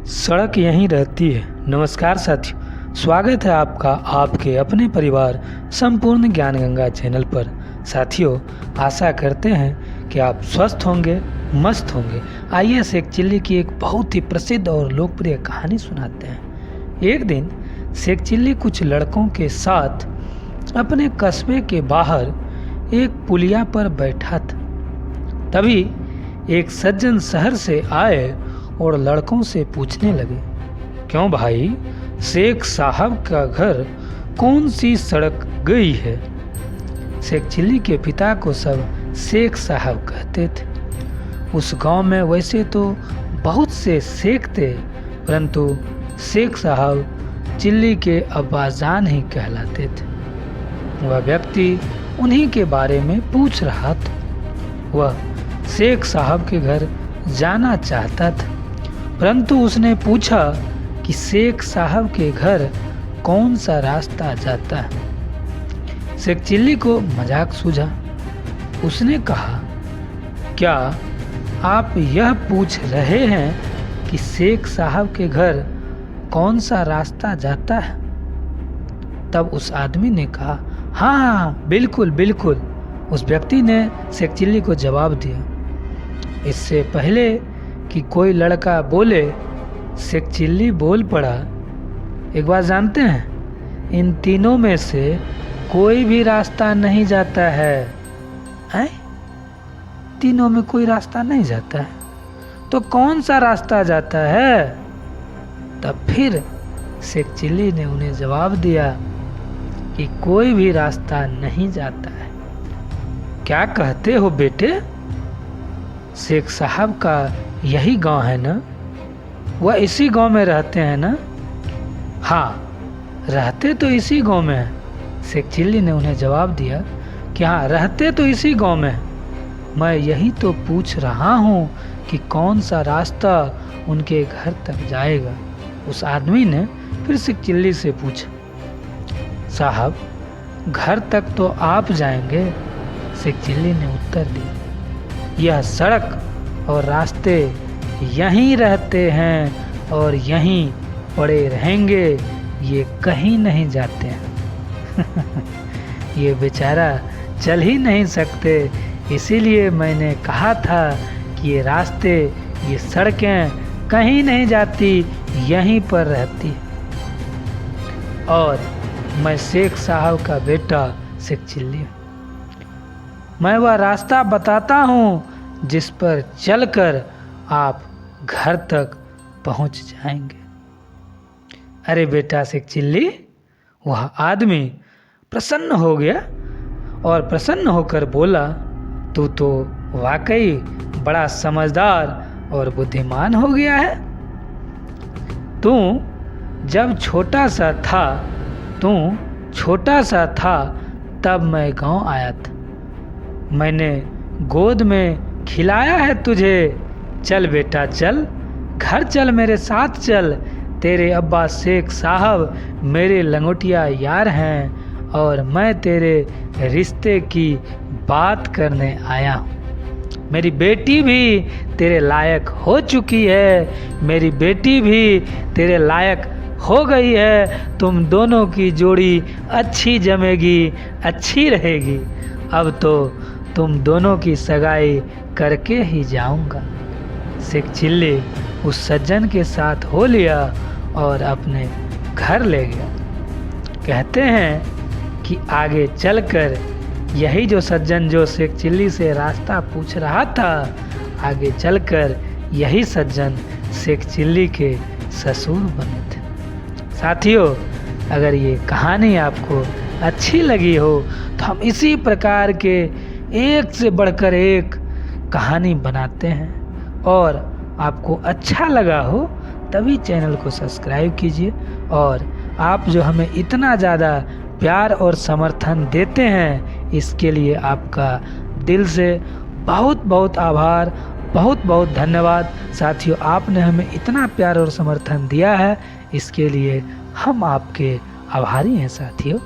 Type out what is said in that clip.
सड़क यहीं रहती है। नमस्कार साथियों, स्वागत है आपका आपके अपने परिवार संपूर्ण ज्ञान गंगा चैनल पर। साथियों, आशा करते हैं कि आप स्वस्थ होंगे, मस्त होंगे। आइए शेख चिल्ली की एक बहुत ही प्रसिद्ध और लोकप्रिय कहानी सुनाते हैं। एक दिन शेख चिल्ली कुछ लड़कों के साथ अपने कस्बे के बाहर एक पुलिया पर बैठा था। तभी एक सज्जन शहर से आए और लड़कों से पूछने लगे, क्यों भाई, शेख साहब का घर कौन सी सड़क गई है? शेख चिल्ली के पिता को सब शेख साहब कहते थे। उस गांव में वैसे तो बहुत से शेख थे, परंतु शेख साहब चिल्ली के अब्बाजान ही कहलाते थे। वह व्यक्ति उन्हीं के बारे में पूछ रहा था। वह शेख साहब के घर जाना चाहता था, परंतु उसने पूछा कि शेख साहब के घर कौन सा रास्ता जाता है। शेख चिल्ली को मजाक सूझा। उसने कहा, क्या आप यह पूछ रहे हैं कि शेख साहब के घर कौन सा रास्ता जाता है? तब उस आदमी ने कहा, हाँ, बिल्कुल बिल्कुल। उस व्यक्ति ने शेख चिल्ली को जवाब दिया। इससे पहले कि कोई लड़का बोले, शेख चिल्ली बोल पड़ा, एक बात जानते हैं, इन तीनों में से कोई भी रास्ता नहीं जाता है। हैं? तीनों में कोई रास्ता नहीं जाता है, तो कौन सा रास्ता जाता है? तब फिर शेख चिल्ली ने उन्हें जवाब दिया कि कोई भी रास्ता नहीं जाता है। क्या कहते हो बेटे? शेख साहब का यही गांव है ना? वह इसी गांव में रहते हैं ना? हाँ, रहते तो इसी गांव में हैं। शेख चिल्ली ने उन्हें जवाब दिया कि हाँ, रहते तो इसी गांव में हैं। मैं यही तो पूछ रहा हूँ कि कौन सा रास्ता उनके घर तक जाएगा। उस आदमी ने फिर शेख चिल्ली से पूछा, साहब, घर तक तो आप जाएंगे? शेख चिल्ली ने उत्तर दिया, यह सड़क और रास्ते यहीं रहते हैं और यहीं पड़े रहेंगे, ये कहीं नहीं जाते हैं। ये बेचारा चल ही नहीं सकते, इसीलिए मैंने कहा था कि ये रास्ते, ये सड़कें कहीं नहीं जाती, यहीं पर रहती है। और मैं शेख साहब का बेटा शेख चिल्ली हूँ। मैं वह रास्ता बताता हूँ जिस पर चलकर आप घर तक पहुँच जाएंगे। अरे बेटा शेख चिल्ली, वह आदमी प्रसन्न हो गया और प्रसन्न होकर बोला, तू तो वाकई बड़ा समझदार और बुद्धिमान हो गया है। तू जब छोटा सा था तब मैं गांव आया था। मैंने गोद में खिलाया है तुझे। चल बेटा चल, घर चल, मेरे साथ चल। तेरे अब्बा शेख साहब मेरे लंगोटिया यार हैं और मैं तेरे रिश्ते की बात करने आया हूँ। मेरी बेटी भी तेरे लायक हो चुकी है, मेरी बेटी भी तेरे लायक हो गई है। तुम दोनों की जोड़ी अच्छी जमेगी, अच्छी रहेगी। अब तो तुम दोनों की सगाई करके ही जाऊंगा। शेख चिल्ली उस सज्जन के साथ हो लिया और अपने घर ले गया। कहते हैं कि आगे चलकर यही जो सज्जन जो शेख चिल्ली से रास्ता पूछ रहा था, आगे चलकर यही सज्जन शेख चिल्ली के ससुर बने थे। साथियों, अगर ये कहानी आपको अच्छी लगी हो तो हम इसी प्रकार के एक से बढ़कर एक कहानी बनाते हैं, और आपको अच्छा लगा हो तभी चैनल को सब्सक्राइब कीजिए। और आप जो हमें इतना ज़्यादा प्यार और समर्थन देते हैं, इसके लिए आपका दिल से बहुत बहुत आभार, बहुत बहुत धन्यवाद। साथियों, आपने हमें इतना प्यार और समर्थन दिया है, इसके लिए हम आपके आभारी हैं साथियों।